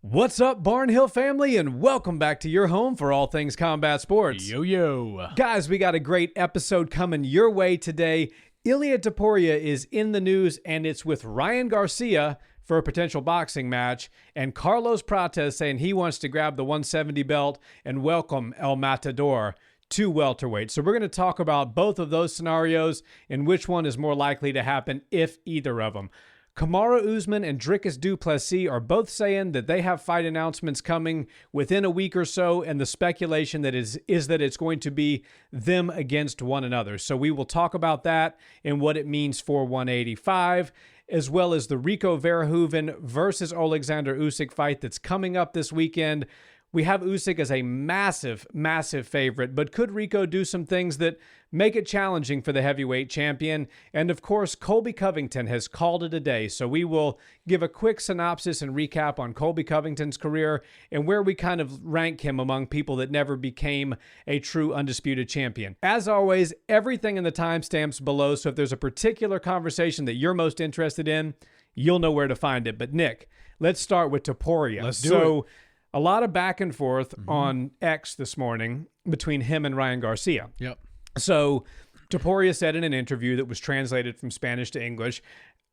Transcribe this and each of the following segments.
What's up, Barnhill family, and welcome back to your home for all things combat sports. Yo. Guys, we got a great episode coming your way today. Ilia Topuria is in the news, and it's with Ryan Garcia for a potential boxing match, and Carlos Prates saying he wants to grab the 170 belt and welcome El Matador to welterweight. So we're going to talk about both of those scenarios and which one is more likely to happen, if either of them. Kamaru Usman and Dricus du Plessis are both saying that they have fight announcements coming within a week or so, and the speculation that is that it's going to be them against one another. So we will talk about that and what it means for 185, as well as the Rico Verhoeven versus Oleksandr Usyk fight that's coming up this weekend. We have Usyk as a massive, massive favorite, but could Rico do some things that make it challenging for the heavyweight champion? And of course, Colby Covington has called it a day, so we will give a quick synopsis and recap on Colby Covington's career and where we kind of rank him among people that never became a true undisputed champion. As always, everything in the timestamps below, so if there's a particular conversation that you're most interested in, you'll know where to find it. But Nick, let's start with Topuria. Let's do it. A lot of back and forth on X this morning between him and Ryan Garcia. Yep. So Topuria said in an interview that was translated from Spanish to English,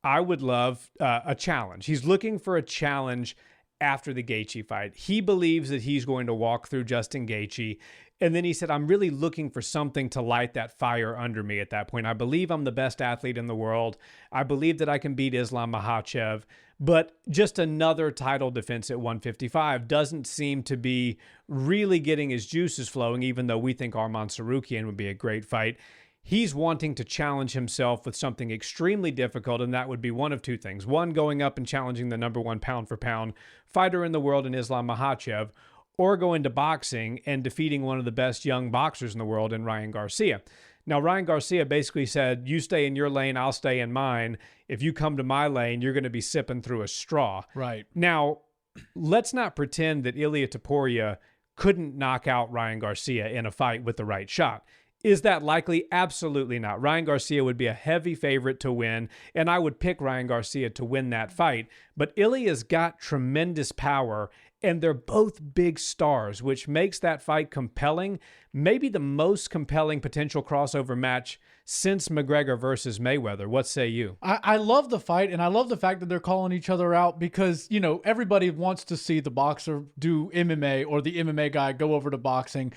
I would love a challenge. He's looking for a challenge after the Gaethje fight. He believes that he's going to walk through Justin Gaethje. And then he said, I'm really looking for something to light that fire under me at that point. I believe I'm the best athlete in the world. I believe that I can beat Islam Makhachev. But just another title defense at 155 doesn't seem to be really getting his juices flowing, even though we think Arman Tsarukyan would be a great fight. He's wanting to challenge himself with something extremely difficult, and that would be one of two things. One, going up and challenging the number one pound-for-pound fighter in the world in Islam Makhachev, or go into boxing and defeating one of the best young boxers in the world in Ryan Garcia. Now, Ryan Garcia basically said, you stay in your lane, I'll stay in mine. If you come to my lane, you're going to be sipping through a straw. Right. Now, let's not pretend that Ilia Topuria couldn't knock out Ryan Garcia in a fight with the right shot. Is that likely? Absolutely not. Ryan Garcia would be a heavy favorite to win, and I would pick Ryan Garcia to win that fight. But Ilia's got tremendous power, and they're both big stars, which makes that fight compelling. Maybe the most compelling potential crossover match since McGregor versus Mayweather. What say you? I love the fight, and I love the fact that they're calling each other out because, you know, everybody wants to see the boxer do MMA or the MMA guy go over to boxing.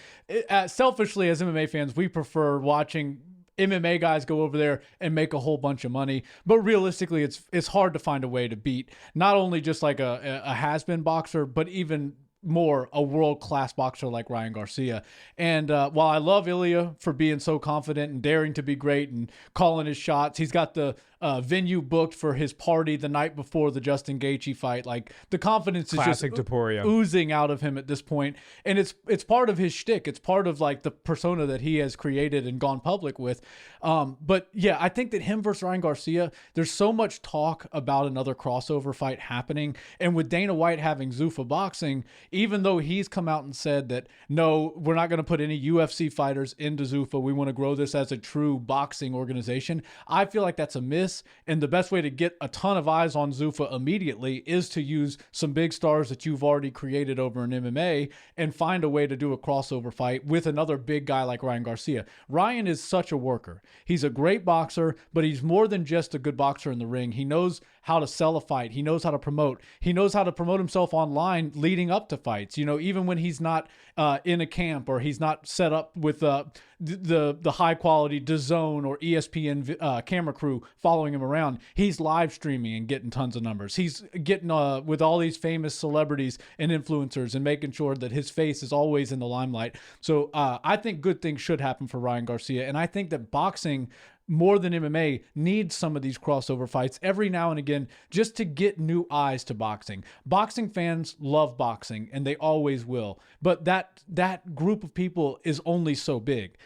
Selfishly, as MMA fans, we prefer watching MMA guys go over there and make a whole bunch of money. But realistically, it's hard to find a way to beat not only just like a has-been boxer, but even more a world-class boxer like Ryan Garcia. And while I love Ilia for being so confident and daring to be great and calling his shots, he's got the venue booked for his party the night before the Justin Gaethje fight. Like, the confidence is just Topuria oozing out of him at this point. And it's part of his shtick. It's part of like the persona that he has created and gone public with. But yeah, I think that him versus Ryan Garcia, there's so much talk about another crossover fight happening. And with Dana White having Zuffa Boxing, even though he's come out and said that, no, we're not going to put any UFC fighters into Zuffa, we want to grow this as a true boxing organization, I feel like that's a miss. And the best way to get a ton of eyes on Zuffa immediately is to use some big stars that you've already created over in MMA and find a way to do a crossover fight with another big guy like Ryan Garcia. Ryan is such a worker. He's a great boxer, but he's more than just a good boxer in the ring. He knows how to sell a fight. He knows how to promote. He knows how to promote himself online leading up to fights. You know, even when he's not in a camp or he's not set up with the high quality DAZN or ESPN camera crew following him around, he's live streaming and getting tons of numbers. He's getting with all these famous celebrities and influencers and making sure that his face is always in the limelight. So I think good things should happen for Ryan Garcia. And I think that boxing, more than MMA, needs some of these crossover fights every now and again just to get new eyes to boxing. Boxing fans love boxing, and they always will. But that group of people is only so big.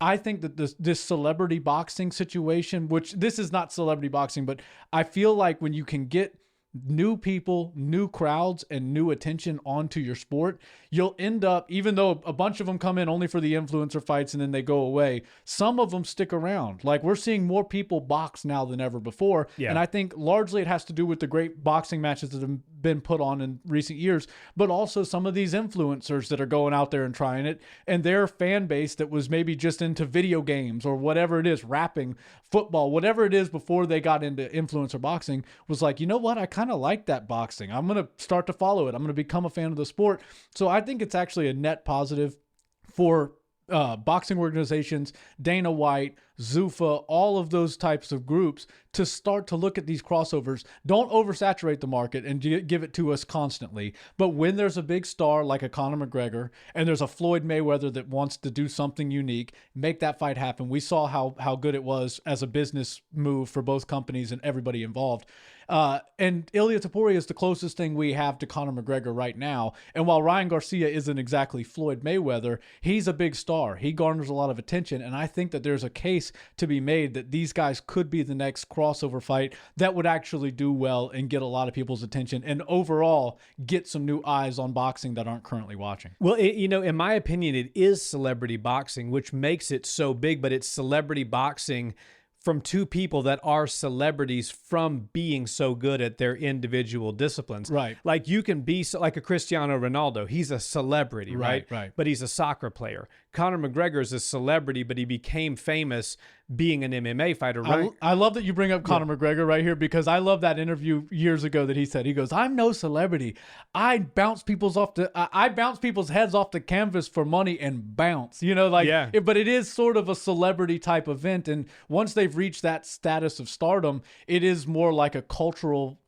I think that this celebrity boxing situation, which this is not celebrity boxing, but I feel like when you can get new people, new crowds, and new attention onto your sport, you'll end up, even though a bunch of them come in only for the influencer fights and then they go away, some of them stick around. Like, we're seeing more people box now than ever before. Yeah. And I think largely it has to do with the great boxing matches that have been put on in recent years, but also some of these influencers that are going out there and trying it, and their fan base that was maybe just into video games or whatever it is, rapping, football, whatever it is before they got into influencer boxing, was like, you know what? I kind of like that boxing. I'm going to start to follow it. I'm going to become a fan of the sport. So I think it's actually a net positive for boxing organizations, Dana White, Zuffa, all of those types of groups, to start to look at these crossovers. Don't oversaturate the market and give it to us constantly. But when there's a big star like a Conor McGregor and there's a Floyd Mayweather that wants to do something unique, make that fight happen. We saw how good it was as a business move for both companies and everybody involved. And Ilia Topuria is the closest thing we have to Conor McGregor right now. And while Ryan Garcia isn't exactly Floyd Mayweather, he's a big star. He garners a lot of attention. And I think that there's a case to be made that these guys could be the next crossover fight that would actually do well and get a lot of people's attention and overall get some new eyes on boxing that aren't currently watching. Well, in my opinion, it is celebrity boxing, which makes it so big, but it's celebrity boxing from two people that are celebrities from being so good at their individual disciplines. Right. Like, you can be like a Cristiano Ronaldo. He's a celebrity, right? Right. But he's a soccer player. Conor McGregor is a celebrity, but he became famous being an MMA fighter. Right? I love that you bring up Conor McGregor right here, because I love that interview years ago that he said, he goes, "I'm no celebrity. I bounce people's heads off the canvas for money and bounce." You know, like, yeah. But it is sort of a celebrity type event. And once they've reached that status of stardom, it is more like a cultural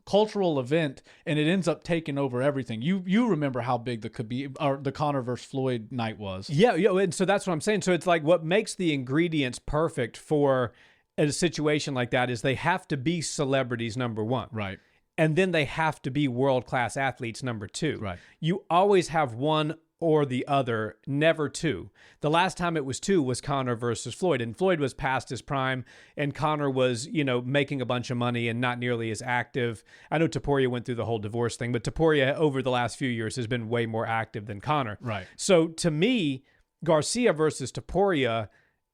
event, and it ends up taking over everything. You remember how big the Conor versus Floyd night was. Yeah, and so that's what I'm saying. So it's like, what makes the ingredients perfect for a situation like that is they have to be celebrities, number one. Right. And then they have to be world-class athletes, number two. Right. You always have one or the other, never two. The last time it was two was Conor versus Floyd, and Floyd was past his prime, and Conor was, making a bunch of money and not nearly as active. I know Topuria went through the whole divorce thing, but Topuria over the last few years has been way more active than Conor. Right. So to me, Garcia versus Topuria,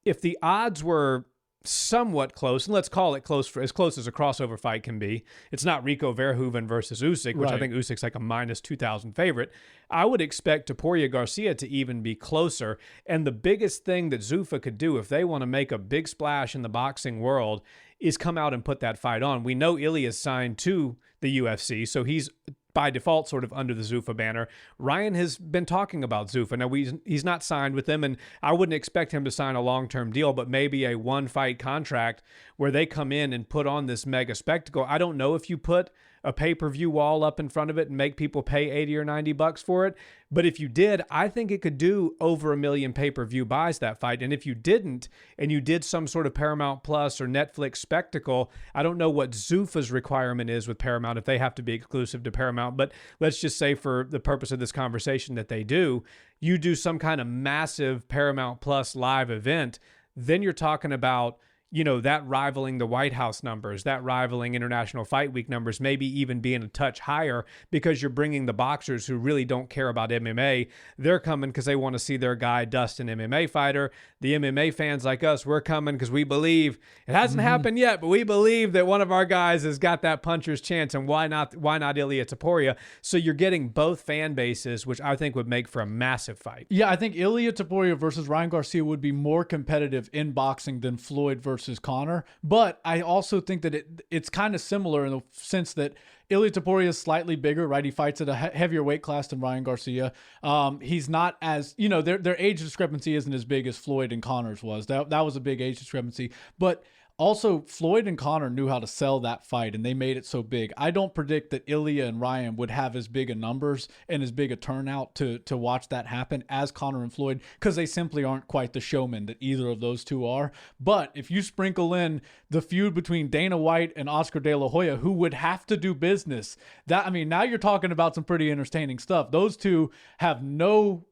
if the odds were somewhat close, and let's call it close, for as close as a crossover fight can be. It's not Rico Verhoeven versus Usyk, which I think Usyk's like a minus 2,000 favorite. I would expect Topuria Garcia to even be closer. And the biggest thing that Zuffa could do if they want to make a big splash in the boxing world is come out and put that fight on. We know Ilia's signed to the UFC, so he's by default sort of under the Zuffa banner. Ryan has been talking about Zuffa. Now, he's not signed with them, and I wouldn't expect him to sign a long-term deal, but maybe a one-fight contract where they come in and put on this mega spectacle. I don't know if you put a pay-per-view wall up in front of it and make people pay 80 or 90 bucks for it. But if you did, I think it could do over 1 million pay-per-view buys, that fight. And if you didn't, and you did some sort of Paramount Plus or Netflix spectacle, I don't know what Zuffa's requirement is with Paramount, if they have to be exclusive to Paramount. But let's just say for the purpose of this conversation that they do, you do some kind of massive Paramount Plus live event, then you're talking about, that rivaling the White House numbers, that rivaling International Fight Week numbers, maybe even being a touch higher, because you're bringing the boxers who really don't care about MMA. They're coming because they want to see their guy dust an MMA fighter. The MMA fans like us, we're coming because we believe it hasn't happened yet, but we believe that one of our guys has got that puncher's chance, and why not Ilia Topuria? So you're getting both fan bases, which I think would make for a massive fight. Yeah, I think Ilia Topuria versus Ryan Garcia would be more competitive in boxing than Floyd versus Conor, but I also think that it's kind of similar in the sense that Ilia Topuria is slightly bigger, right? He fights at a heavier weight class than Ryan Garcia. He's not as, their age discrepancy isn't as big as Floyd and Conor's was. That was a big age discrepancy, but also, Floyd and Conor knew how to sell that fight, and they made it so big. I don't predict that Ilia and Ryan would have as big a numbers and as big a turnout to watch that happen as Conor and Floyd, because they simply aren't quite the showmen that either of those two are. But if you sprinkle in the feud between Dana White and Oscar De La Hoya, who would have to do business, now you're talking about some pretty entertaining stuff. Those two have no,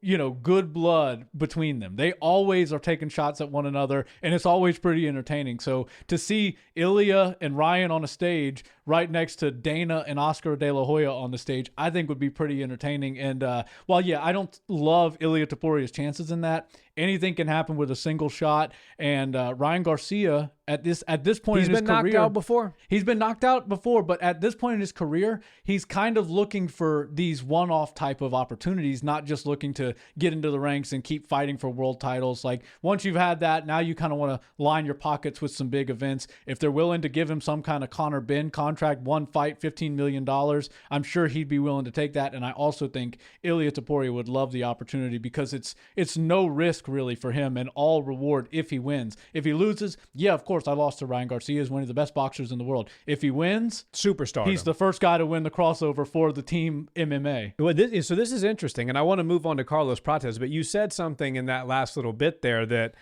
good blood between them. They always are taking shots at one another, and it's always pretty entertaining. So to see Ilia and Ryan on a stage, right next to Dana and Oscar De La Hoya on the stage, I think would be pretty entertaining. And while, yeah, I don't love Ilia Topuria's chances in that, anything can happen with a single shot. And Ryan Garcia, at this point in his career, he's been knocked out before. He's been knocked out before, but at this point in his career, he's kind of looking for these one-off type of opportunities, not just looking to get into the ranks and keep fighting for world titles. Like, once you've had that, now you kind of want to line your pockets with some big events. If they're willing to give him some kind of Conor Benn contract, one fight, $15 million, I'm sure he'd be willing to take that. And I also think Ilia Topuria would love the opportunity because it's no risk really for him and all reward if he wins. If he loses, yeah, of course, I lost to Ryan Garcia, is one of the best boxers in the world. If he wins, superstar. He's the first guy to win the crossover for the team MMA. Well, this is interesting, and I want to move on to Carlos Prates, but you said something in that last little bit there that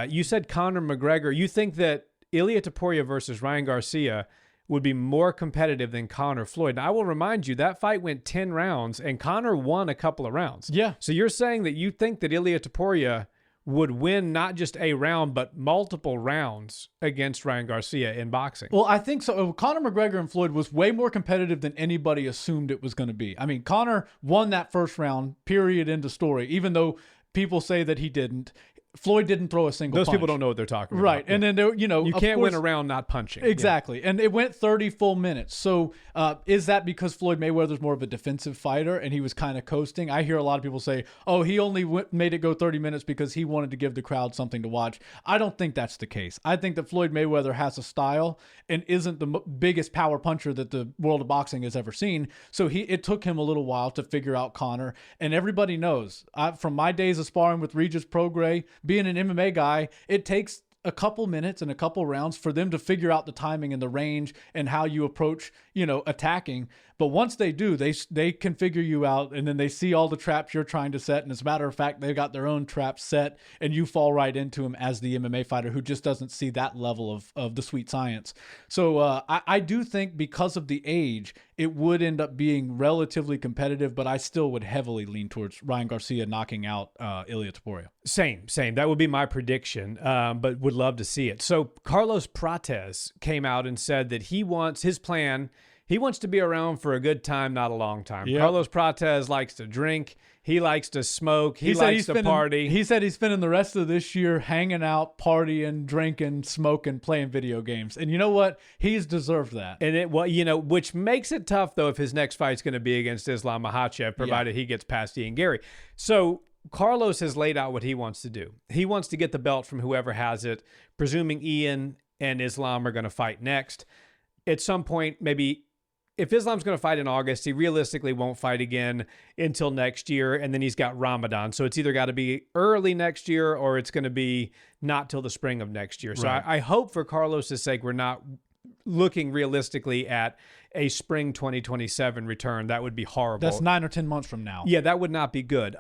you said Conor McGregor. You think that Ilia Topuria versus Ryan Garcia would be more competitive than Conor Floyd. Now, I will remind you, that fight went 10 rounds, and Conor won a couple of rounds. Yeah. So you're saying that you think that Ilia Topuria would win not just a round, but multiple rounds against Ryan Garcia in boxing? Well, I think so. Conor McGregor and Floyd was way more competitive than anybody assumed it was going to be. I mean, Conor won that first round, period, end of story, even though people say that he didn't. Floyd didn't throw a single punch. Those people don't know what they're talking about. Right. And then, you can't win a round not punching. Exactly. Yeah. And it went 30 full minutes. So is that because Floyd Mayweather's more of a defensive fighter and he was kind of coasting? I hear a lot of people say, oh, he only made it go 30 minutes because he wanted to give the crowd something to watch. I don't think that's the case. I think that Floyd Mayweather has a style and isn't the biggest power puncher that the world of boxing has ever seen. So it took him a little while to figure out Conor. And everybody knows, from my days of sparring with Regis Prograis, being an MMA guy, it takes a couple minutes and a couple rounds for them to figure out the timing and the range and how you approach, attacking. But once they do, they can figure you out, and then they see all the traps you're trying to set. And as a matter of fact, they've got their own traps set, and you fall right into them as the MMA fighter who just doesn't see that level of the sweet science. So I do think because of the age, it would end up being relatively competitive, but I still would heavily lean towards Ryan Garcia knocking out Ilia Topuria. Same. That would be my prediction, but would love to see it. So Carlos Prates came out and said that his plan, he wants to be around for a good time, not a long time. Yep. Carlos Prates likes to drink. He likes to smoke. He likes to party. He said he's spending the rest of this year hanging out, partying, drinking, smoking, playing video games. And you know what? He's deserved that. And which makes it tough, though, if his next fight's going to be against Islam Makhachev, provided he gets past Ian Gary. So Carlos has laid out what he wants to do. He wants to get the belt from whoever has it, presuming Ian and Islam are going to fight next. At some point, maybe if Islam's going to fight in August, he realistically won't fight again until next year, and then he's got Ramadan. So it's either got to be early next year or it's going to be not till the spring of next year. So right. I hope for Carlos's sake we're not looking realistically at a spring 2027 return. That would be horrible. That's 9 or 10 months from now. Yeah, that would not be good.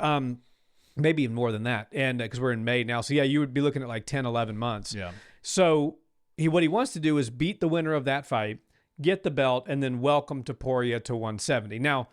Maybe even more than that. And because we're in May now. So yeah, you would be looking at like 10, 11 months. Yeah. So what he wants to do is beat the winner of that fight, get the belt, and then welcome Topuria to 170. Now,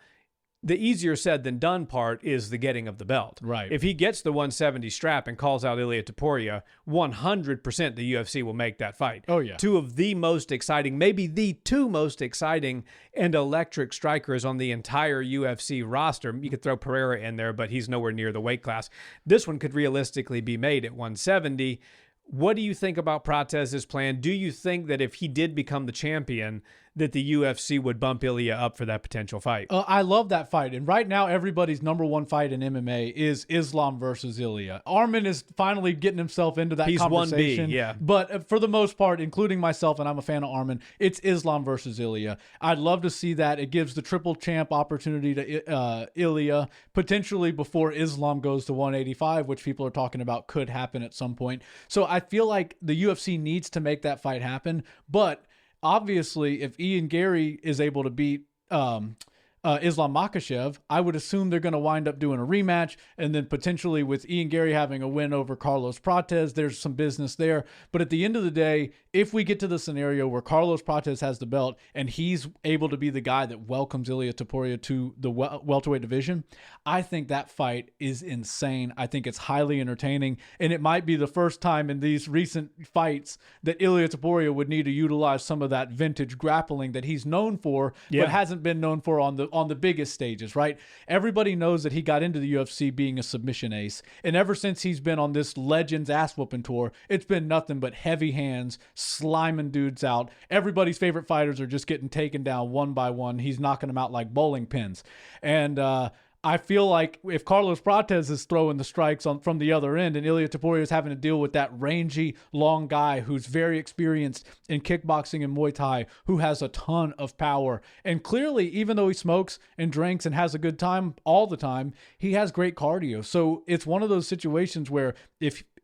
the easier said than done part is the getting of the belt. Right. If he gets the 170 strap and calls out Ilia Topuria, 100% the UFC will make that fight. Oh, yeah. Two of the most exciting, maybe the two most exciting and electric strikers on the entire UFC roster. You could throw Pereira in there, but he's nowhere near the weight class. This one could realistically be made at 170. What do you think about Prates' plan? Do you think that if he did become the champion, that the UFC would bump Ilia up for that potential fight? I love that fight. And right now, everybody's number one fight in MMA is Islam versus Ilia. Arman is finally getting himself into that conversation. 1B, yeah. But for the most part, including myself, and I'm a fan of Arman, it's Islam versus Ilia. I'd love to see that. It gives the triple champ opportunity to Ilia, potentially before Islam goes to 185, which people are talking about could happen at some point. So I feel like the UFC needs to make that fight happen. But obviously, if Ian Gary is able to beat Islam Makhachev, I would assume they're going to wind up doing a rematch, and then potentially with Ian Gary having a win over Carlos Prates, there's some business there. But at the end of the day, if we get to the scenario where Carlos Prates has the belt and he's able to be the guy that welcomes Ilia Topuria to the welterweight division, I think that fight is insane. I think it's highly entertaining, and it might be the first time in these recent fights that Ilia Topuria would need to utilize some of that vintage grappling that he's known for, but hasn't been known for on the biggest stages, right? Everybody knows that he got into the UFC being a submission ace, and ever since he's been on this Legends ass-whooping tour, it's been nothing but heavy hands, sliming dudes out. Everybody's favorite fighters are just getting taken down one by one. He's knocking them out like bowling pins. And I feel like if Carlos Prates is throwing the strikes from the other end and Ilia Topuria is having to deal with that rangy, long guy who's very experienced in kickboxing and Muay Thai, who has a ton of power. And clearly, even though he smokes and drinks and has a good time all the time, he has great cardio. So it's one of those situations where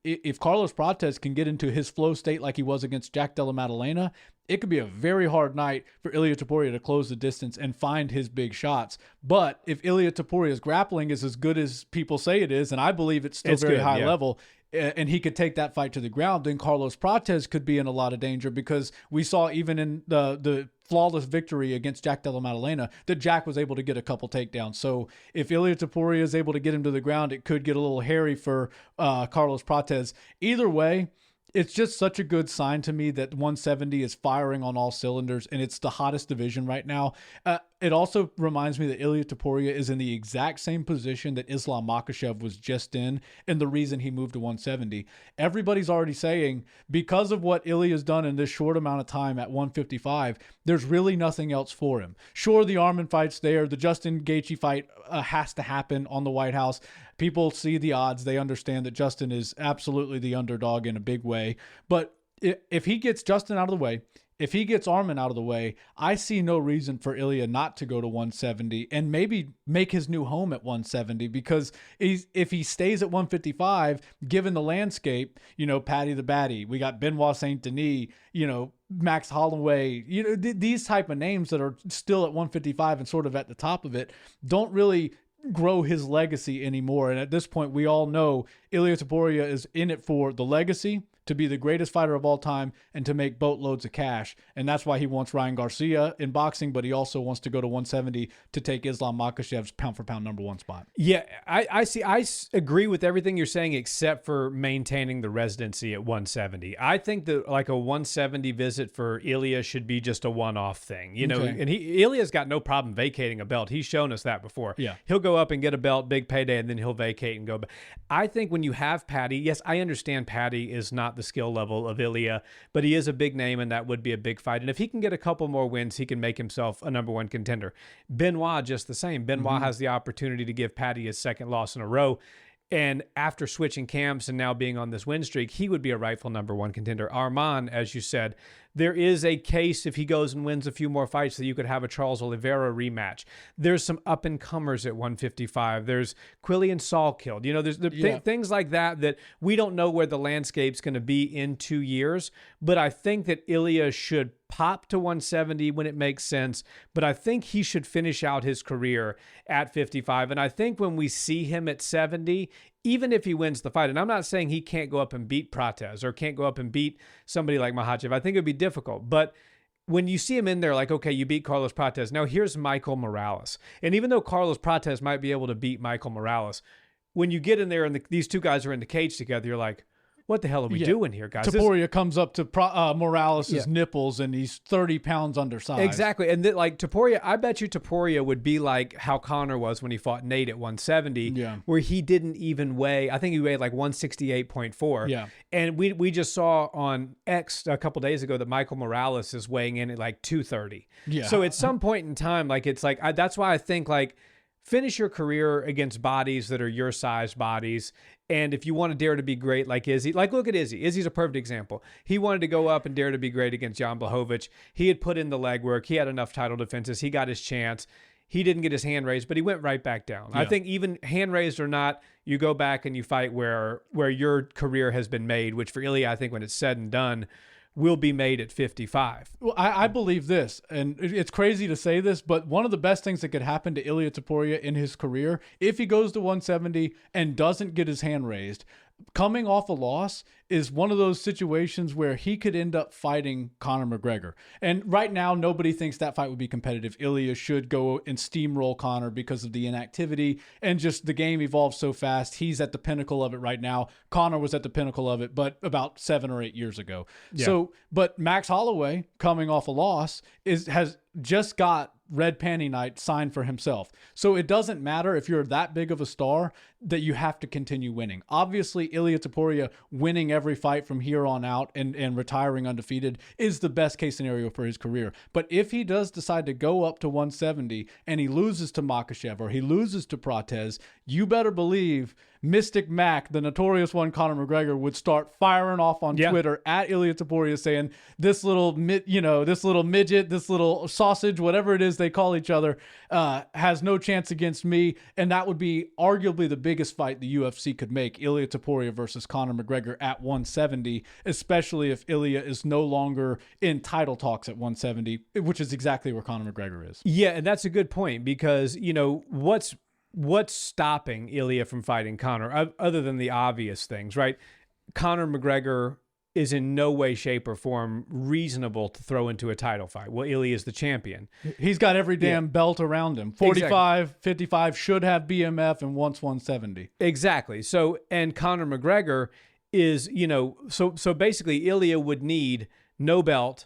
if Carlos Prates can get into his flow state like he was against Jack Della Maddalena, it could be a very hard night for Ilia Topuria to close the distance and find his big shots. But if Ilia Topuria's grappling is as good as people say it is, and I believe it's still very high level, and he could take that fight to the ground, then Carlos Prates could be in a lot of danger, because we saw even in the flawless victory against Jack Della Maddalena that Jack was able to get a couple takedowns. So if Ilia Topuria is able to get him to the ground, it could get a little hairy for Carlos Prates. Either way, it's just such a good sign to me that 170 is firing on all cylinders, and it's the hottest division right now. It also reminds me that Ilia Topuria is in the exact same position that Islam Makhachev was just in, and the reason he moved to 170. Everybody's already saying, because of what Ilia's done in this short amount of time at 155, there's really nothing else for him. Sure, the Arman fight's there. The Justin Gaethje fight has to happen on the White House. People see the odds. They understand that Justin is absolutely the underdog in a big way. But if he gets Justin out of the way, if he gets Arman out of the way, I see no reason for Ilia not to go to 170 and maybe make his new home at 170, because if he stays at 155, given the landscape, Paddy the Baddy, we got Benoit Saint Denis, Max Holloway, these type of names that are still at 155 and sort of at the top of it, don't really grow his legacy anymore. And at this point, we all know Ilia Topuria is in it for the legacy, to be the greatest fighter of all time, and to make boatloads of cash. And that's why he wants Ryan Garcia in boxing, but he also wants to go to 170 to take Islam Makhachev's pound-for-pound #1 spot. Yeah, I see. I agree with everything you're saying, except for maintaining the residency at 170. I think that like a 170 visit for Ilia should be just a one-off thing. And Ilia's got no problem vacating a belt. He's shown us that before. Yeah. He'll go up and get a belt, big payday, and then he'll vacate and go back. I think when you have Paddy, yes, I understand Paddy is not the skill level of Ilia, but he is a big name, and that would be a big fight. And if he can get a couple more wins, he can make himself a #1 contender. Benoit, just the same. Benoit has the opportunity to give Paddy his second loss in a row. And after switching camps and now being on this win streak, he would be a rightful #1 contender. Arman, as you said, there is a case if he goes and wins a few more fights that you could have a Charles Oliveira rematch. There's some up-and-comers at 155. There's Quillian Salkild. There's things like that we don't know where the landscape's going to be in 2 years. But I think that Ilia should pop to 170 when it makes sense. But I think he should finish out his career at 55. And I think when we see him at 70, even if he wins the fight, and I'm not saying he can't go up and beat Prates or can't go up and beat somebody like Makhachev. I think it would be difficult. But when you see him in there, like, okay, you beat Carlos Prates. Now here's Michael Morales. And even though Carlos Prates might be able to beat Michael Morales, when you get in there and these two guys are in the cage together, you're like, what the hell are we doing here, guys? Topuria comes up to Morales' nipples, and he's 30 pounds undersized. Exactly. And Topuria, I bet you Topuria would be like how Conor was when he fought Nate at 170, where he didn't even weigh, I think he weighed like 168.4. Yeah. And we just saw on X a couple days ago that Michael Morales is weighing in at like 230. Yeah. So at some point in time, that's why I think finish your career against bodies that are your size bodies. And if you want to dare to be great like Izzy, look at Izzy. Izzy's a perfect example. He wanted to go up and dare to be great against Jan Blachowicz. He had put in the legwork. He had enough title defenses. He got his chance. He didn't get his hand raised, but he went right back down. Yeah. I think even hand raised or not, you go back and you fight where your career has been made, which for Ilia, I think when it's said and done, will be made at 55. Well, I believe this, and it's crazy to say this, but one of the best things that could happen to Ilia Topuria in his career, if he goes to 170 and doesn't get his hand raised, coming off a loss is one of those situations where he could end up fighting Conor McGregor. And right now, nobody thinks that fight would be competitive. Ilia should go and steamroll Conor because of the inactivity and just the game evolves so fast. He's at the pinnacle of it right now. Conor was at the pinnacle of it, but about 7 or 8 years ago. Yeah. So, but Max Holloway, coming off a loss, has just got Red Panty Night signed for himself. So it doesn't matter if you're that big of a star that you have to continue winning. Obviously, Ilia Topuria winning every fight from here on out and retiring undefeated is the best case scenario for his career. But if he does decide to go up to 170 and he loses to Makhachev or he loses to Prates, you better believe Mystic Mac, the notorious one, Conor McGregor, would start firing off on Twitter at Ilia Topuria saying, this little midget, this little sausage, whatever it is they call each other, has no chance against me. And that would be arguably the biggest fight the UFC could make, Ilia Topuria versus Conor McGregor at 170, especially if Ilia is no longer in title talks at 170, which is exactly where Conor McGregor is. Yeah, and that's a good point because, what's stopping Ilia from fighting Conor other than the obvious things, right? Conor McGregor is in no way, shape, or form reasonable to throw into a title fight. Well, Ilia is the champion. He's got every damn belt around him. 45, exactly. 55, should have BMF and wants 170. Exactly. So, and Conor McGregor is, so basically Ilia would need no belt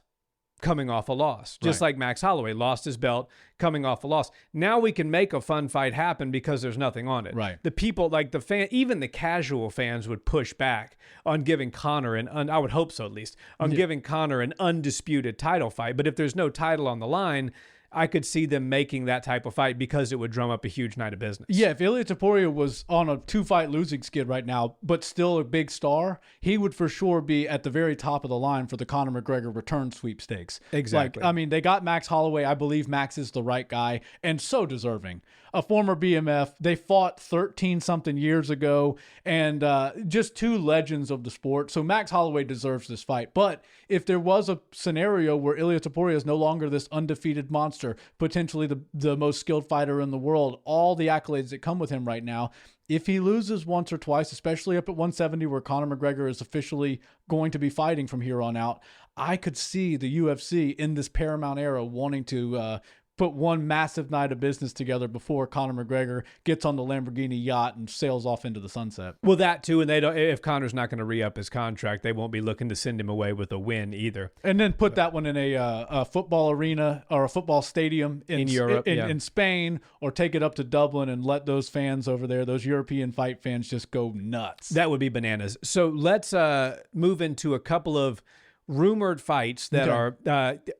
coming off a loss, just like Max Holloway lost his belt coming off a loss. Now we can make a fun fight happen because there's nothing on it. Right. The people, like the fan, even the casual fans would push back on giving Conor I would hope so at least, on giving Conor an undisputed title fight. But if there's no title on the line, I could see them making that type of fight because it would drum up a huge night of business. Yeah, if Ilia Topuria was on a 2-fight losing skid right now, but still a big star, he would for sure be at the very top of the line for the Conor McGregor return sweepstakes. Exactly. They got Max Holloway. I believe Max is the right guy and so deserving. A former BMF. They fought 13-something years ago and just two legends of the sport. So Max Holloway deserves this fight. But if there was a scenario where Ilia Topuria is no longer this undefeated monster, potentially the most skilled fighter in the world, all the accolades that come with him right now, if he loses once or twice, especially up at 170 where Conor McGregor is officially going to be fighting from here on out, I could see the UFC in this Paramount era wanting to put one massive night of business together before Conor McGregor gets on the Lamborghini yacht and sails off into the sunset. Well, that too, and they don't. If Conor's not going to re-up his contract, they won't be looking to send him away with a win either. And then put that one in a football arena or a football stadium in Europe, in Spain, or take it up to Dublin and let those fans over there, those European fight fans, just go nuts. That would be bananas. So let's move into a couple of rumored fights that are,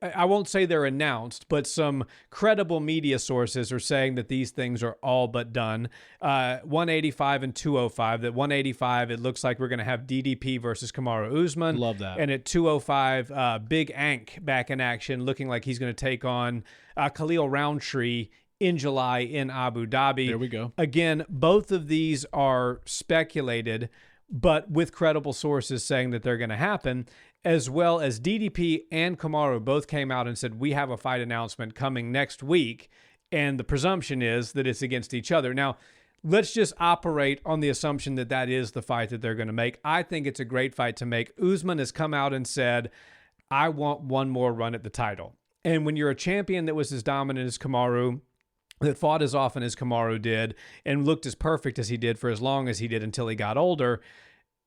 I won't say they're announced, but some credible media sources are saying that these things are all but done. 185 and 205. That 185, it looks like we're going to have DDP versus Kamaru Usman. Love that. And at 205, Big Ank back in action, looking like he's going to take on Khalil Rountree in July in Abu Dhabi. There we go. Again, both of these are speculated, but with credible sources saying that they're going to happen, as well as DDP and Kamaru both came out and said, we have a fight announcement coming next week, and the presumption is that it's against each other. Now, let's just operate on the assumption that that is the fight that they're going to make. I think it's a great fight to make. Usman has come out and said, I want one more run at the title. And when you're a champion that was as dominant as Kamaru, that fought as often as Kamaru did, and looked as perfect as he did for as long as he did until he got older,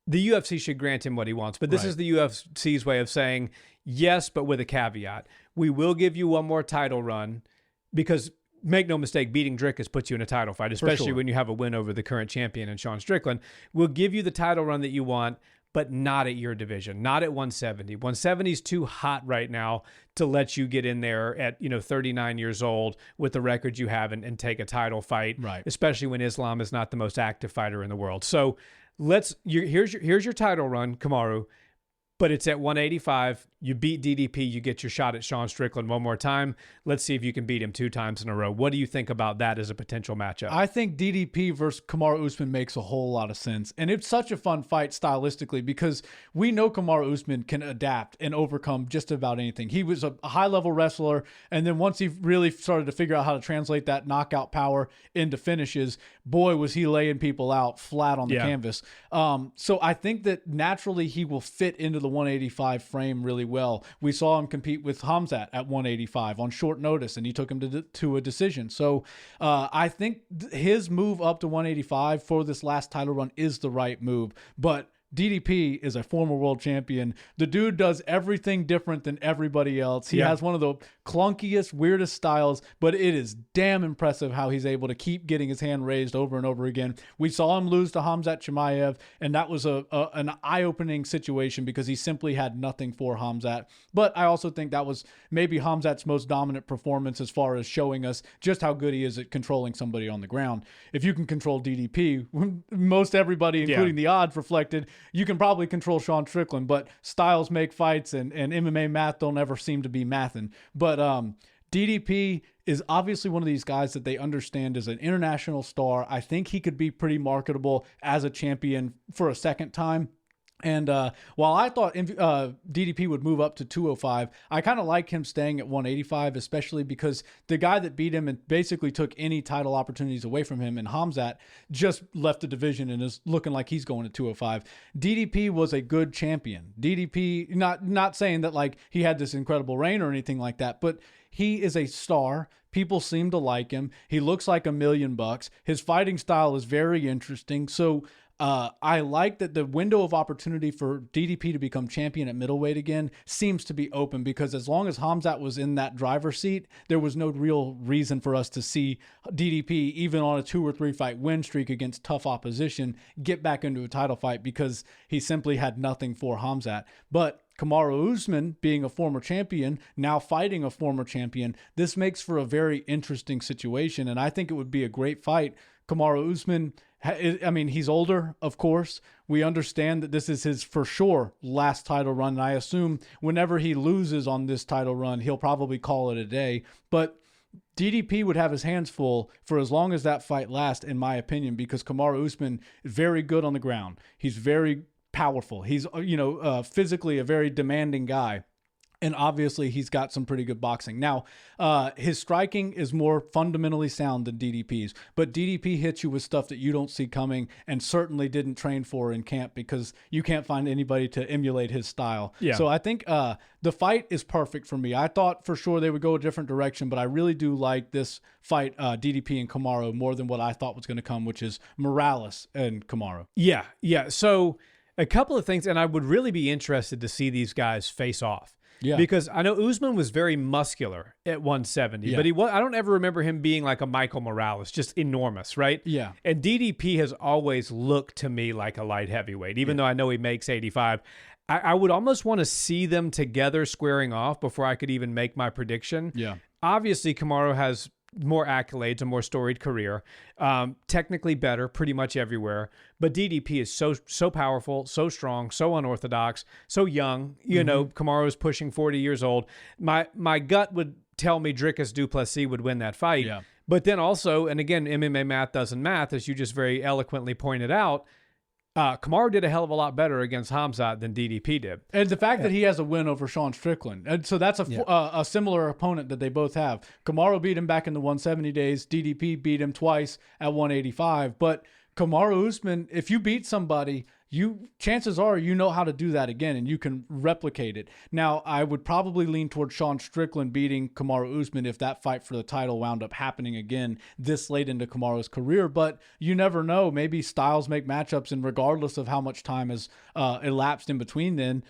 the UFC should grant him what he wants. But this is the UFC's way of saying, yes, but with a caveat. We will give you one more title run because, make no mistake, beating Dricus puts you in a title fight, especially when you have a win over the current champion and Sean Strickland. We'll give you the title run that you want, but not at your division, not at 170. 170 is too hot right now to let you get in there at 39 years old with the record you have and take a title fight, especially when Islam is not the most active fighter in the world. So here's your title run, Kamaru, but it's at 185. You beat DDP, you get your shot at Sean Strickland one more time. Let's see if you can beat him 2 times in a row. What do you think about that as a potential matchup? I think DDP versus Kamaru Usman makes a whole lot of sense. And it's such a fun fight stylistically because we know Kamaru Usman can adapt and overcome just about anything. He was a high-level wrestler, and then once he really started to figure out how to translate that knockout power into finishes, boy, was he laying people out flat on the canvas. So I think that naturally he will fit into the 185 frame really well. We saw him compete with Khamzat at 185 on short notice, and he took him to a decision. So I think his move up to 185 for this last title run is the right move. But DDP is a former world champion. The dude does everything different than everybody else. He has one of the clunkiest, weirdest styles, but it is damn impressive how he's able to keep getting his hand raised over and over again. We saw him lose to Khamzat Chimaev, and that was an eye-opening situation because he simply had nothing for Khamzat. But I also think that was maybe Khamzat's most dominant performance as far as showing us just how good he is at controlling somebody on the ground. If you can control DDP, most everybody, including the odds, reflected you can probably control Sean Strickland, but styles make fights, and MMA math don't ever seem to be mathin'. But DDP is obviously one of these guys that they understand as an international star. I think he could be pretty marketable as a champion for a second time. And while I thought DDP would move up to 205, I kind of like him staying at 185, especially because the guy that beat him and basically took any title opportunities away from him, and Khamzat, just left the division and is looking like he's going to 205. DDP was a good champion. DDP, not saying that like he had this incredible reign or anything like that, but he is a star. People seem to like him. He looks like $1 million. His fighting style is very interesting. So I like that the window of opportunity for DDP to become champion at middleweight again seems to be open, because as long as Khamzat was in that driver's seat, there was no real reason for us to see DDP, even on a 2 or 3 fight win streak against tough opposition, get back into a title fight because he simply had nothing for Khamzat. But Kamaru Usman, being a former champion, now fighting a former champion, this makes for a very interesting situation, and I think it would be a great fight. Kamaru Usman, I mean, he's older, of course. We understand that this is his, for sure, last title run, and I assume whenever he loses on this title run, he'll probably call it a day. But DDP would have his hands full for as long as that fight lasts, in my opinion, because Kamaru Usman is very good on the ground. He's very powerful. He's, physically a very demanding guy. And obviously, he's got some pretty good boxing. Now, his striking is more fundamentally sound than DDP's, but DDP hits you with stuff that you don't see coming and certainly didn't train for in camp, because you can't find anybody to emulate his style. Yeah. So I think the fight is perfect for me. I thought for sure they would go a different direction, but I really do like this fight, DDP and Kamaru, more than what I thought was going to come, which is Morales and Kamaru. Yeah. So a couple of things, and I would really be interested to see these guys face off. Yeah. Because I know Usman was very muscular at 170, but I don't ever remember him being like a Michael Morales, just enormous, right? Yeah. And DDP has always looked to me like a light heavyweight, even though I know he makes 85. I would almost want to see them together squaring off before I could even make my prediction. Yeah. Obviously, Kamaru has more accolades, a more storied career, technically better pretty much everywhere. But DDP is so powerful, so strong, so unorthodox, so young. You know, Kamaru is pushing 40 years old. My gut would tell me Dricus du Plessis would win that fight. Yeah. But then also, and again, MMA math doesn't math, as you just very eloquently pointed out, Kamaru did a hell of a lot better against Khamzat than DDP did. And the fact that he has a win over Sean Strickland. And so that's a similar opponent that they both have. Kamaru beat him back in the 170 days. DDP beat him twice at 185. But Kamaru Usman, if you beat somebody, chances are you know how to do that again, and you can replicate it. Now, I would probably lean towards Sean Strickland beating Kamaru Usman if that fight for the title wound up happening again this late into Kamaru's career, but you never know. Maybe styles make matchups, and regardless of how much time has elapsed in between then,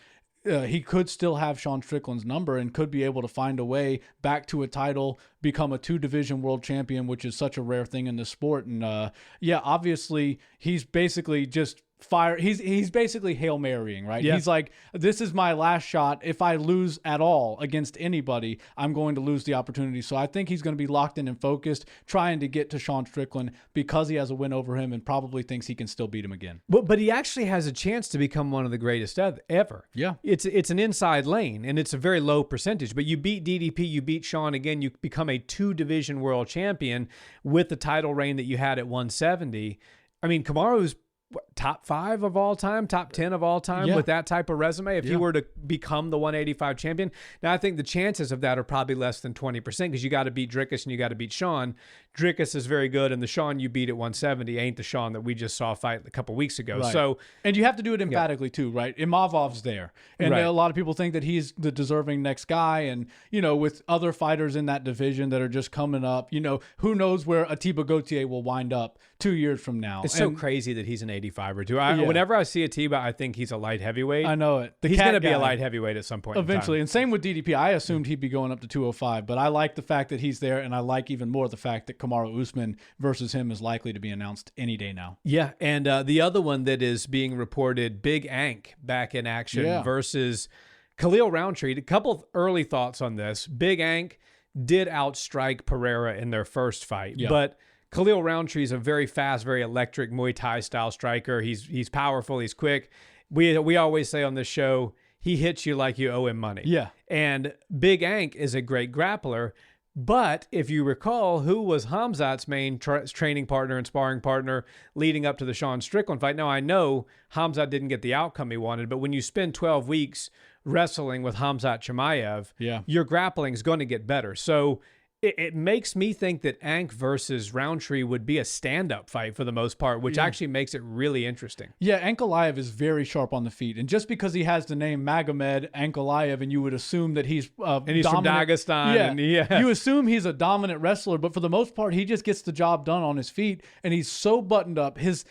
he could still have Sean Strickland's number and could be able to find a way back to a title, become a 2-division world champion, which is such a rare thing in the sport. And obviously he's basically just fire. He's basically Hail Marying, right? Yeah. He's like, this is my last shot. If I lose at all against anybody, I'm going to lose the opportunity. So I think he's going to be locked in and focused, trying to get to Sean Strickland because he has a win over him and probably thinks he can still beat him again. But he actually has a chance to become one of the greatest ever. Yeah. It's an inside lane, and it's a very low percentage. But you beat DDP, you beat Sean again, you become a 2-division world champion with the title reign that you had at 170. I mean, Kamaru's top 5 of all time, top 10 of all time with that type of resume. If he were to become the 185 champion, now I think the chances of that are probably less than 20% because you got to beat Dricus and you got to beat Sean. Dricus is very good, and the Sean you beat at 170 ain't the Sean that we just saw fight a couple weeks ago. Right. So, and you have to do it emphatically too, right? Imavov's there, and Right. a lot of people think that he's the deserving next guy. And with other fighters in that division that are just coming up, who knows where Atiba Gauthier will wind up 2 years from now? it's so crazy that he's an 85 or 2. Whenever I see Atiba, I think he's a light heavyweight. I know it. He's going to be a light heavyweight at some point eventually. in time. And same with DDP. I assumed he'd be going up to 205, but I like the fact that he's there, and I like even more the fact that Kamaru Usman versus him is likely to be announced any day now. Yeah, and the other one that is being reported, Big Ank back in action versus Khalil Rountree. A couple of early thoughts on this. Big Ank did outstrike Pereira in their first fight, but Khalil Rountree is a very fast, very electric Muay Thai style striker. He's powerful. He's quick. We always say on this show, he hits you like you owe him money. Yeah. And Big Ank is a great grappler. But if you recall, who was Khamzat's main training partner and sparring partner leading up to the Sean Strickland fight? Now, I know Khamzat didn't get the outcome he wanted, but when you spend 12 weeks wrestling with Khamzat Chimaev, your grappling is going to get better. So it makes me think that Ank versus Rountree would be a stand-up fight for the most part, which actually makes it really interesting. Yeah, Ankalaev is very sharp on the feet. And just because he has the name Magomed Ankalaev, and you would assume that he's and he's from Dagestan. You assume he's a dominant wrestler, but for the most part, he just gets the job done on his feet, and he's so buttoned up. His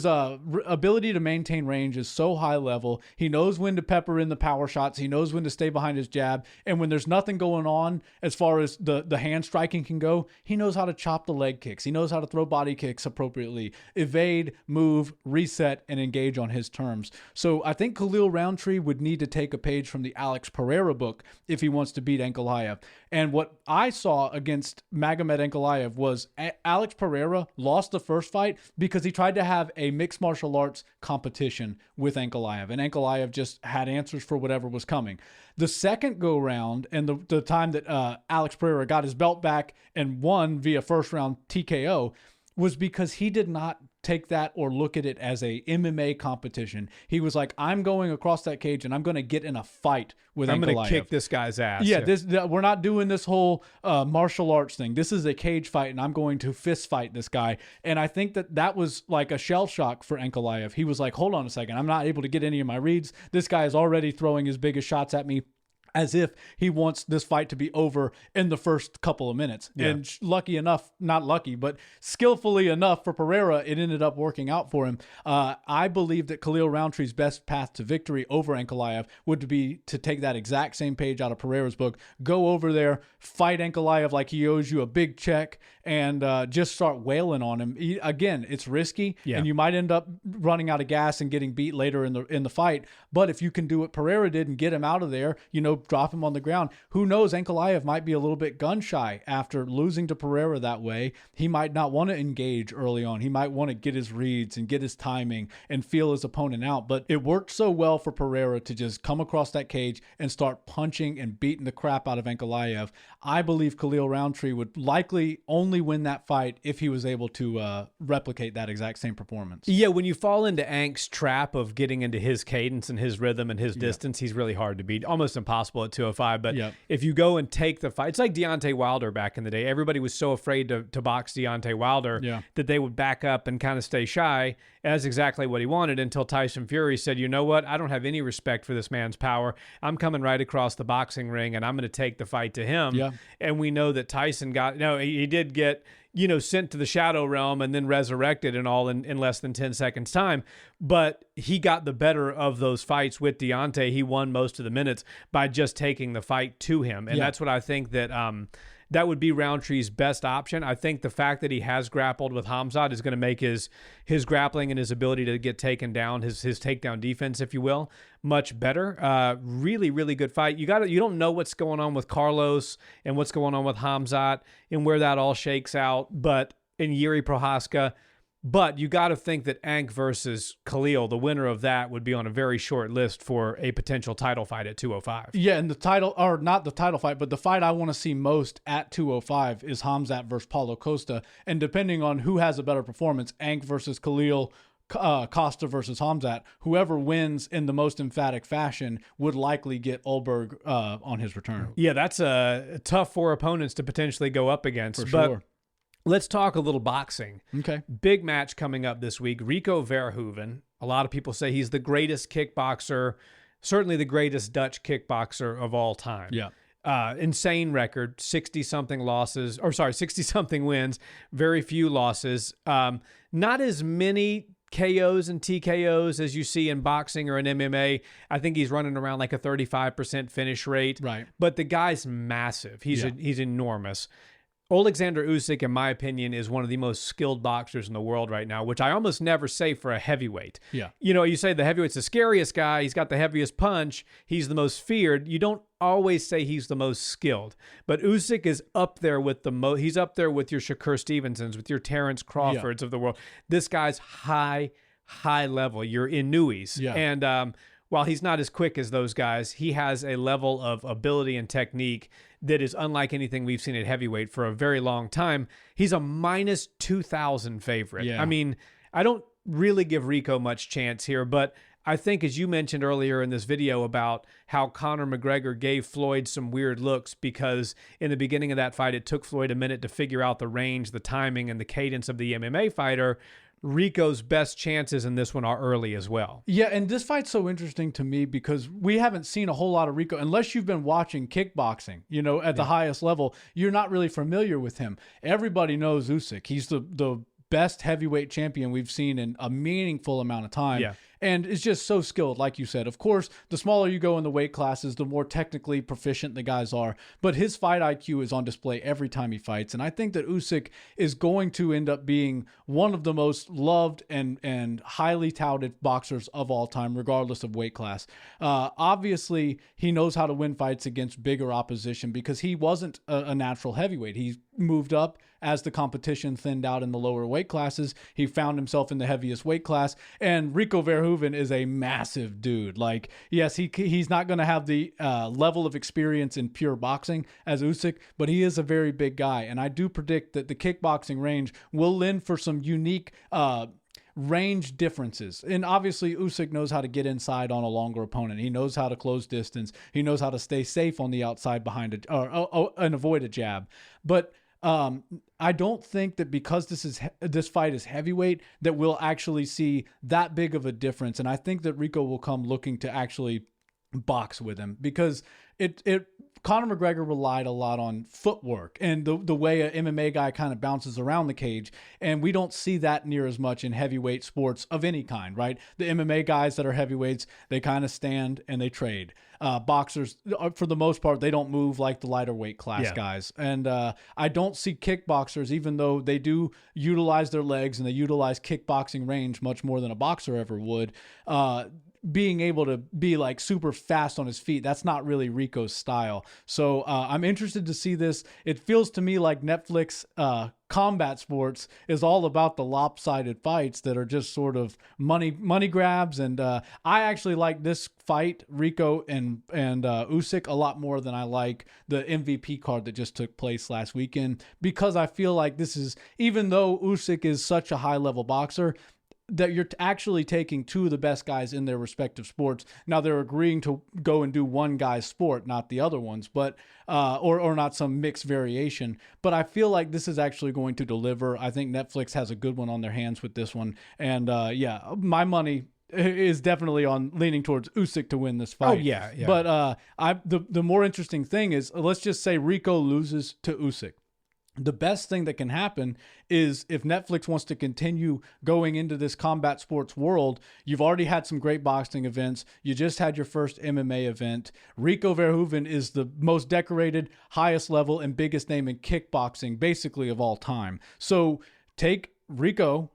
ability to maintain range is so high level. He knows when to pepper in the power shots. He knows when to stay behind his jab. And when there's nothing going on as far as the hand striking can go, he knows how to chop the leg kicks. He knows how to throw body kicks appropriately, evade, move, reset, and engage on his terms. So I think Khalil Rountree would need to take a page from the Alex Pereira book if he wants to beat Ankalaev. And what I saw against Magomed Ankalaev was Alex Pereira lost the first fight because he tried to have a mixed martial arts competition with Ankalaev, and Ankalaev just had answers for whatever was coming. The second go round, and the time that Alex Pereira got his belt back and won via first round TKO, was because he did not take that or look at it as a MMA competition. He was like, I'm going across that cage and I'm going to get in a fight with Ankalaev. I'm going to kick this guy's ass. Yeah, we're not doing this whole martial arts thing. This is a cage fight, and I'm going to fist fight this guy. And I think that was like a shell shock for Ankalaev. He was like, hold on a second. I'm not able to get any of my reads. This guy is already throwing his biggest shots at me, as if he wants this fight to be over in the first couple of minutes. Yeah. And lucky enough, not lucky, but skillfully enough for Pereira, it ended up working out for him. I believe that Khalil Rountree's best path to victory over Ankalaev would be to take that exact same page out of Pereira's book, go over there, fight Ankalaev like he owes you a big check, and just start wailing on him. Again, it's risky, and you might end up running out of gas and getting beat later in the fight. But if you can do what Pereira did and get him out of there, drop him on the ground. Who knows? Ankalaev might be a little bit gun shy after losing to Pereira that way. He might not want to engage early on. He might want to get his reads and get his timing and feel his opponent out. But it worked so well for Pereira to just come across that cage and start punching and beating the crap out of Ankalaev. I believe Khalil Rountree would likely only win that fight if he was able to replicate that exact same performance. Yeah, when you fall into Ank's trap of getting into his cadence and his rhythm and his distance, he's really hard to beat. Almost impossible at 205. But if you go and take the fight, it's like Deontay Wilder back in the day. Everybody was so afraid to box Deontay Wilder that they would back up and kind of stay shy. And that's exactly what he wanted until Tyson Fury said, you know what? I don't have any respect for this man's power. I'm coming right across the boxing ring and I'm going to take the fight to him. Yeah. And we know that Tyson he did get, sent to the shadow realm and then resurrected and all in less than 10 seconds time. But he got the better of those fights with Deontay. He won most of the minutes by just taking the fight to him. And that's what I think that that would be Rountree's best option. I think the fact that he has grappled with Khamzat is going to make his grappling and his ability to get taken down, his takedown defense, if you will, much better. Really, really good fight. You don't know what's going on with Carlos and what's going on with Khamzat and where that all shakes out, but in Yuri Prohaska. But you got to think that Ank versus Khalil, the winner of that, would be on a very short list for a potential title fight at 205. Yeah, and the title, or not the title fight, but the fight I want to see most at 205 is Khamzat versus Paulo Costa. And depending on who has a better performance, Ank versus Khalil, Costa versus Khamzat, whoever wins in the most emphatic fashion would likely get Ulberg on his return. Yeah, that's a tough 4 opponents to potentially go up against. For sure. Let's talk a little boxing. Okay. Big match coming up this week. Rico Verhoeven. A lot of people say he's the greatest kickboxer, certainly the greatest Dutch kickboxer of all time. Yeah. Insane record, 60-something wins, very few losses. Not as many KOs and TKOs as you see in boxing or in MMA. I think he's running around like a 35% finish rate. Right. But the guy's massive. He's enormous. Oleksandr Usyk, in my opinion, is one of the most skilled boxers in the world right now, which I almost never say for a heavyweight. Yeah. You know, you say the heavyweight's the scariest guy. He's got the heaviest punch. He's the most feared. You don't always say he's the most skilled. But Usyk is up there with he's up there with your Shakur Stevensons, with your Terrence Crawfords of the world. This guy's high level. You're Inouis. Yeah. And while he's not as quick as those guys, he has a level of ability and technique that is unlike anything we've seen at heavyweight for a very long time. He's a minus 2,000 favorite. Yeah. I mean, I don't really give Rico much chance here, but I think, as you mentioned earlier in this video about how Conor McGregor gave Floyd some weird looks because in the beginning of that fight, it took Floyd a minute to figure out the range, the timing, and the cadence of the MMA fighter. Rico's best chances in this one are early as well. Yeah, and this fight's so interesting to me because we haven't seen a whole lot of Rico. Unless you've been watching kickboxing, at the highest level, you're not really familiar with him. Everybody knows Usyk. He's the best heavyweight champion we've seen in a meaningful amount of time. Yeah. And is just so skilled, like you said. Of course, the smaller you go in the weight classes, the more technically proficient the guys are. But his fight IQ is on display every time he fights. And I think that Usyk is going to end up being one of the most loved and highly touted boxers of all time, regardless of weight class. Obviously, he knows how to win fights against bigger opposition because he wasn't a natural heavyweight. He moved up as the competition thinned out in the lower weight classes. He found himself in the heaviest weight class. And Rico Verhoeven is a massive dude. Like, yes, he's not going to have the level of experience in pure boxing as Usyk, but he is a very big guy. And I do predict that the kickboxing range will lend for some unique range differences. And obviously Usyk knows how to get inside on a longer opponent. He knows how to close distance. He knows how to stay safe on the outside behind and avoid a jab. But I don't think that because this fight is heavyweight that we'll actually see that big of a difference. And I think that Rico will come looking to actually box with him because Conor McGregor relied a lot on footwork and the way an MMA guy kind of bounces around the cage. And we don't see that near as much in heavyweight sports of any kind, right? The MMA guys that are heavyweights, they kind of stand and they trade. Boxers, for the most part, they don't move like the lighter weight class guys. And I don't see kickboxers, even though they do utilize their legs and they utilize kickboxing range much more than a boxer ever would, being able to be like super fast on his feet. That's not really Rico's style. So I'm interested to see this. It feels to me like Netflix combat sports is all about the lopsided fights that are just sort of money grabs. And I actually like this fight, Rico and Usyk, a lot more than I like the MVP card that just took place last weekend, because I feel like this is, even though Usyk is such a high level boxer, that you're actually taking two of the best guys in their respective sports. Now they're agreeing to go and do one guy's sport, not the other one's, but or not some mixed variation. But I feel like this is actually going to deliver. I think Netflix has a good one on their hands with this one. And my money is definitely on leaning towards Usyk to win this fight. Oh yeah. But the more interesting thing is, let's just say Rico loses to Usyk. the best thing that can happen is if Netflix wants to continue going into this combat sports world. You've already had some great boxing events. You just had your first MMA event. Rico Verhoeven is the most decorated, highest level, and biggest name in kickboxing, basically, of all time. So take Rico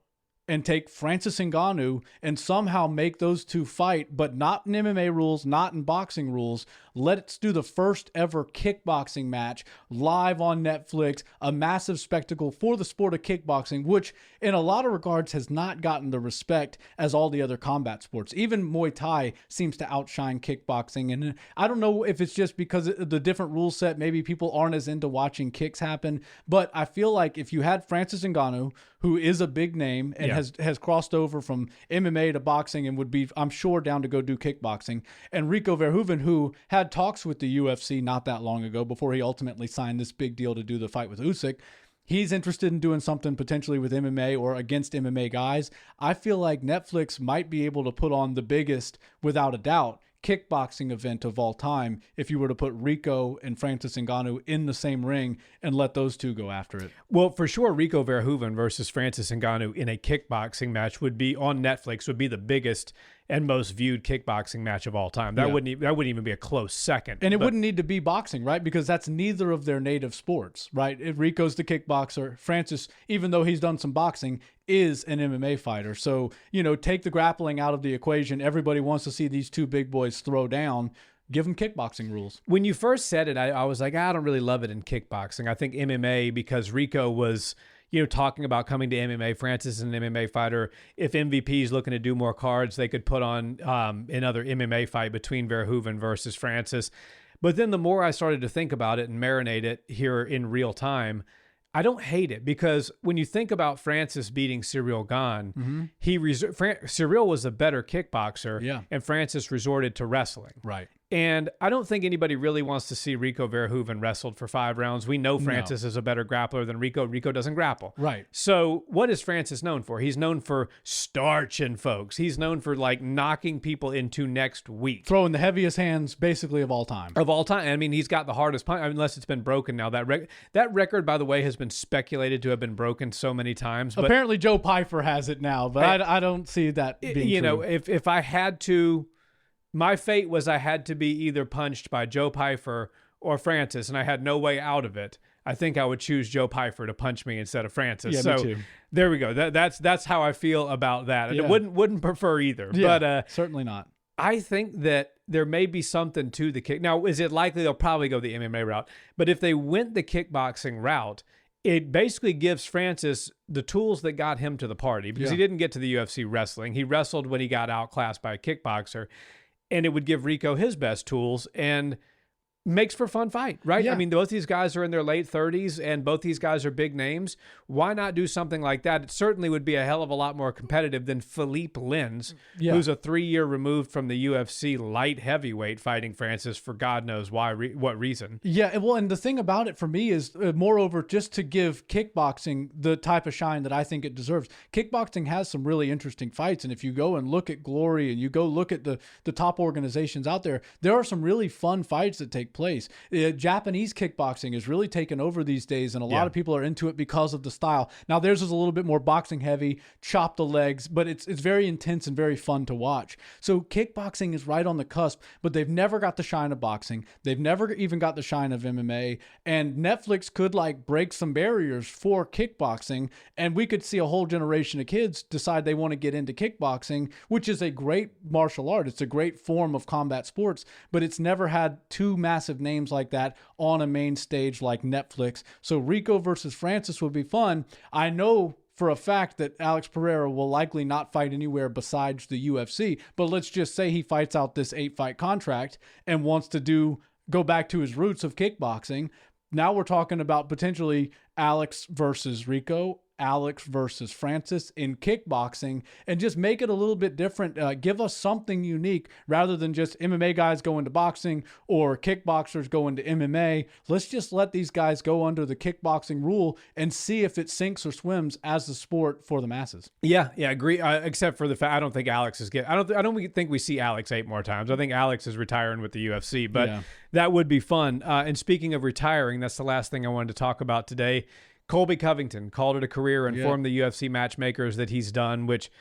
and take Francis Ngannou and somehow make those two fight, but not in MMA rules, not in boxing rules. Let's do the first ever kickboxing match live on Netflix, a massive spectacle for the sport of kickboxing, which in a lot of regards has not gotten the respect as all the other combat sports. Even Muay Thai seems to outshine kickboxing. And I don't know if it's just because of the different rule set, maybe people aren't as into watching kicks happen, but I feel like if you had Francis Ngannou, who is a big name and has crossed over from MMA to boxing and would be, I'm sure, down to go do kickboxing, and Rico Verhoeven, who had talks with the UFC not that long ago before he ultimately signed this big deal to do the fight with Usyk. He's interested in doing something potentially with MMA or against MMA guys. I feel like Netflix might be able to put on the biggest, without a doubt, kickboxing event of all time if you were to put Rico and Francis Ngannou in the same ring and let those two go after it. Well, for sure, Rico Verhoeven versus Francis Ngannou in a kickboxing match would be on Netflix, would be the biggest and most viewed kickboxing match of all time. That wouldn't even be a close second. And it wouldn't need to be boxing, right? Because that's neither of their native sports, right? If Rico's the kickboxer, Francis, even though he's done some boxing, is an MMA fighter. So, take the grappling out of the equation. Everybody wants to see these two big boys throw down. Give them kickboxing rules. When you first said it, I was like, I don't really love it in kickboxing. I think MMA, because Rico was, talking about coming to MMA. Francis is an MMA fighter. If MVP is looking to do more cards, they could put on another MMA fight between Verhoeven versus Francis. But then the more I started to think about it and marinate it here in real time, I don't hate it, because when you think about Francis beating Cyril Gane, Cyril was a better kickboxer, and Francis resorted to wrestling. Right. And I don't think anybody really wants to see Rico Verhoeven wrestled for 5 rounds. We know Francis is a better grappler than Rico. Rico doesn't grapple. Right. So what is Francis known for? He's known for starching folks. He's known for knocking people into next week. Throwing the heaviest hands basically of all time. Of all time. I mean, he's got the hardest punch, unless it's been broken now. That record, by the way, has been speculated to have been broken so many times. But apparently Joe Pyfer has it now, but I don't see that being true. If I had to... My fate was I had to be either punched by Joe Pyfer or Francis, and I had no way out of it. I think I would choose Joe Pyfer to punch me instead of Francis. Yeah, so me too. There we go. That's how I feel about that. Yeah. Wouldn't prefer either. Yeah, but certainly not. I think that there may be something to the kick. Now, is it likely they'll probably go the MMA route? But if they went the kickboxing route, it basically gives Francis the tools that got him to the party, because he didn't get to the UFC wrestling. He wrestled when he got outclassed by a kickboxer. And it would give Rico his best tools and makes for a fun fight, right? Yeah. I mean, both these guys are in their late 30s and both these guys are big names. Why not do something like that? It certainly would be a hell of a lot more competitive than Philippe Lins, who's a 3-year removed from the UFC light heavyweight, fighting Francis for God knows why, what reason. Yeah, well, and the thing about it for me is, moreover, just to give kickboxing the type of shine that I think it deserves. Kickboxing has some really interesting fights, and if you go and look at Glory and you go look at the top organizations out there, there are some really fun fights that take place. Japanese kickboxing is really taken over these days, and a lot of people are into it because of the style. Now, theirs is a little bit more boxing heavy, chop the legs, but it's very intense and very fun to watch. So kickboxing is right on the cusp, but they've never got the shine of boxing. They've never even got the shine of MMA, and Netflix could break some barriers for kickboxing, and we could see a whole generation of kids decide they want to get into kickboxing, which is a great martial art. It's a great form of combat sports, but it's never had two massive names like that on a main stage like Netflix. So Rico versus Francis would be fun. I know for a fact that Alex Pereira will likely not fight anywhere besides the UFC, but let's just say he fights out this 8-fight contract and wants to go back to his roots of kickboxing. Now we're talking about potentially Alex versus Rico, Alex versus Francis in kickboxing, and just make it a little bit different. Give us something unique rather than just MMA guys go into boxing or kickboxers go into MMA. Let's just let these guys go under the kickboxing rule and see if it sinks or swims as the sport for the masses. Yeah, agree. Except for the fact I don't think Alex is getting. I don't think we see Alex 8 more times. I think Alex is retiring with the UFC, but that would be fun. And speaking of retiring, that's the last thing I wanted to talk about today. Colby Covington called it a career, informed the UFC matchmakers that he's done, which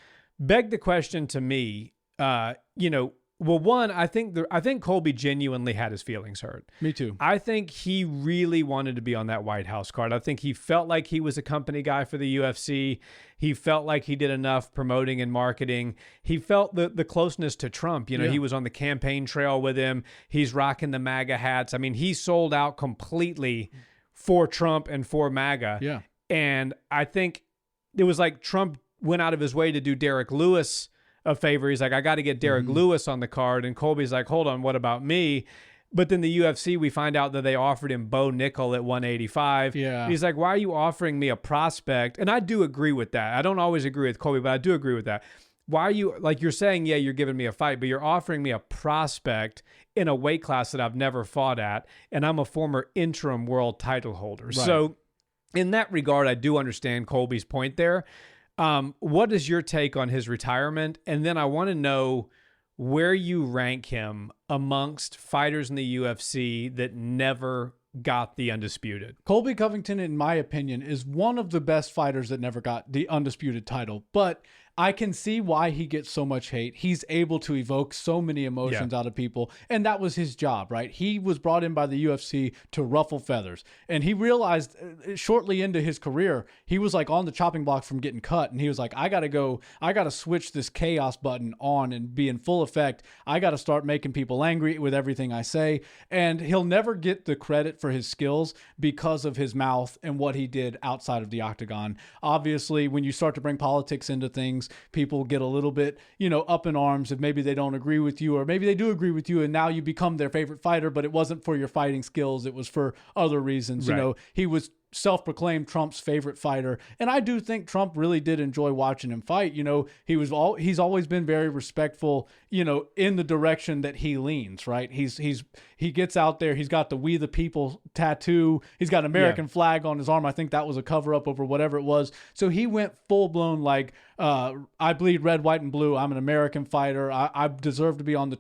begged the question to me, well, one, I think Colby genuinely had his feelings hurt. Me too. I think he really wanted to be on that White House card. I think he felt like he was a company guy for the UFC. He felt like he did enough promoting and marketing. He felt the closeness to Trump. He was on the campaign trail with him. He's rocking the MAGA hats. I mean, he sold out completely for Trump and for MAGA. Yeah. And I think it was like Trump went out of his way to do Derek Lewis a favor. He's like, I got to get Derek Lewis on the card. And Colby's like, hold on, what about me? But then the UFC, we find out that they offered him Bo Nickel at 185. Yeah. He's like, why are you offering me a prospect? And I do agree with that. I don't always agree with Colby, but I do agree with that. Why are you, like, you're saying, yeah, you're giving me a fight, but you're offering me a prospect in a weight class that I've never fought at, and I'm a former interim world title holder. Right. So in that regard, I do understand Colby's point there. What is your take on his retirement? And then I want to know where you rank him amongst fighters in the UFC that never got the undisputed. Colby Covington, in my opinion, is one of the best fighters that never got the undisputed title, but I can see why he gets so much hate. He's able to evoke so many emotions out of people, and that was his job, right? He was brought in by the UFC to ruffle feathers, and he realized shortly into his career, he was like on the chopping block from getting cut, and he was like, I got to switch this chaos button on and be in full effect. I got to start making people angry with everything I say, and he'll never get the credit for his skills because of his mouth and what he did outside of the octagon. Obviously, when you start to bring politics into things, people get a little bit, up in arms if maybe they don't agree with you, or maybe they do agree with you and now you become their favorite fighter, but it wasn't for your fighting skills. It was for other reasons. Right. He was self-proclaimed Trump's favorite fighter. And I do think Trump really did enjoy watching him fight. He's always been very respectful, in the direction that he leans, right? He gets out there. He's got the We the People tattoo. He's got an American flag on his arm. I think that was a cover up over whatever it was. So he went full blown, like, I bleed red, white, and blue. I'm an American fighter. I deserve to be on the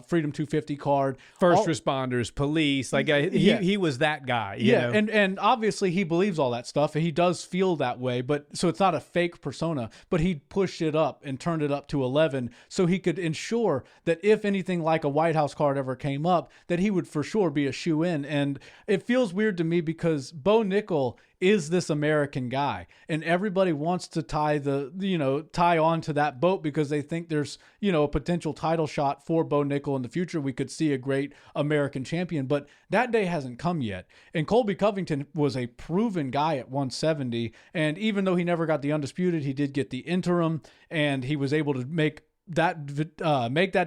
Freedom 250 card. First responders, police, like he was that guy. You know? And obviously he believes all that stuff. He does feel that way, but so it's not a fake persona. But he pushed it up and turned it up to 11, so he could ensure that if anything like a White House card ever came up, that he would for sure be a shoe-in. And it feels weird to me because Bo Nickel is this American guy, and everybody wants to tie on to that boat because they think there's, a potential title shot for Bo Nickel in the future. We could see a great American champion, but that day hasn't come yet. And Colby Covington was a proven guy at 170. And even though he never got the undisputed, he did get the interim, and he was able to make that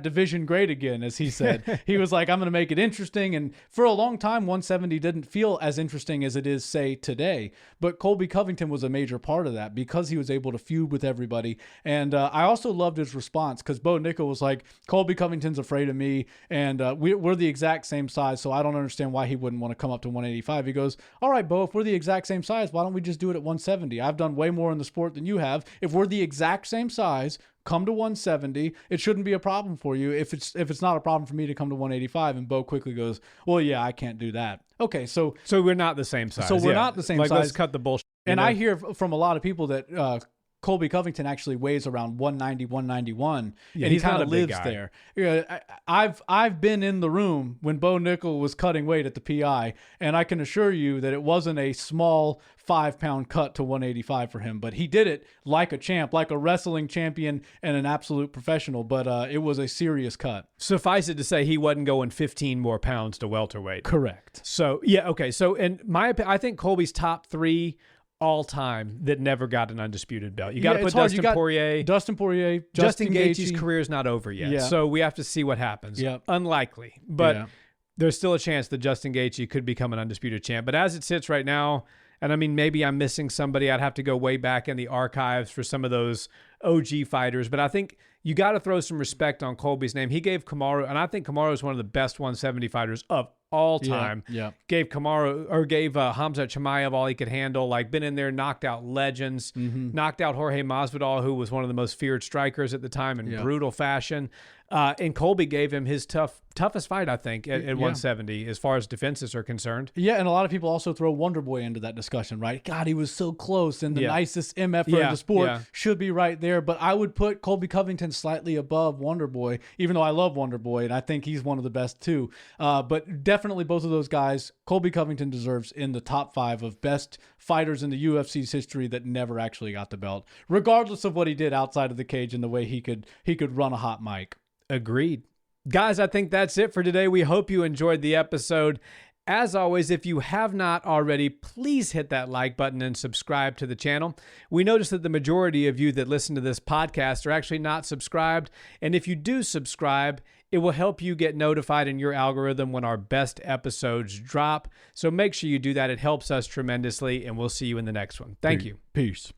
division great again, as he said. He was like, I'm going to make it interesting. And for a long time, 170 didn't feel as interesting as it is, say, today. But Colby Covington was a major part of that because he was able to feud with everybody. And I also loved his response because Bo Nickel was like, Colby Covington's afraid of me, and we're the exact same size, so I don't understand why he wouldn't want to come up to 185. He goes, all right, Bo, if we're the exact same size, why don't we just do it at 170? I've done way more in the sport than you have. If we're the exact same size, come to 170. It shouldn't be a problem for you if it's not a problem for me to come to 185. And Bo quickly goes, well, yeah, I can't do that. Okay, so we're not the same size. So we're not the same size. Let's cut the bullshit. And I hear from a lot of people that Colby Covington actually weighs around 190, 191, and he kind of lives there. I've been in the room when Bo Nickel was cutting weight at the PI, and I can assure you that it wasn't a small 5-pound cut to 185 for him, but he did it like a champ, like a wrestling champion and an absolute professional, but it was a serious cut. Suffice it to say, he wasn't going 15 more pounds to welterweight. Correct. So, yeah, okay. So, in my opinion, I think Colby's top 3 all time that never got an undisputed belt. You got to put Dustin Poirier. Justin Gaethje's career is not over yet. Yeah. So we have to see what happens. Yep. Unlikely, but there's still a chance that Justin Gaethje could become an undisputed champ. But as it sits right now, and I mean, maybe I'm missing somebody. I'd have to go way back in the archives for some of those OG fighters. But I think you got to throw some respect on Colby's name. He gave Kamaru, and I think Kamaru is one of the best 170 fighters of all time. Yeah. Gave Hamza Chimaev all he could handle, like been in there, knocked out legends, knocked out Jorge Masvidal, who was one of the most feared strikers at the time in brutal fashion. And Colby gave him his toughest fight, I think, at 170 as far as defenses are concerned. Yeah, and a lot of people also throw Wonderboy into that discussion, right? God, he was so close, and the nicest MFer in the sport should be right there. But I would put Colby Covington slightly above Wonderboy, even though I love Wonderboy, and I think he's one of the best too. But definitely both of those guys, Colby Covington deserves in the top 5 of best fighters in the UFC's history that never actually got the belt, regardless of what he did outside of the cage and the way he could run a hot mic. Agreed. Guys, I think that's it for today. We hope you enjoyed the episode. As always, if you have not already, please hit that like button and subscribe to the channel. We notice that the majority of you that listen to this podcast are actually not subscribed. And if you do subscribe, it will help you get notified in your algorithm when our best episodes drop. So make sure you do that. It helps us tremendously, and we'll see you in the next one. Thank you. Peace.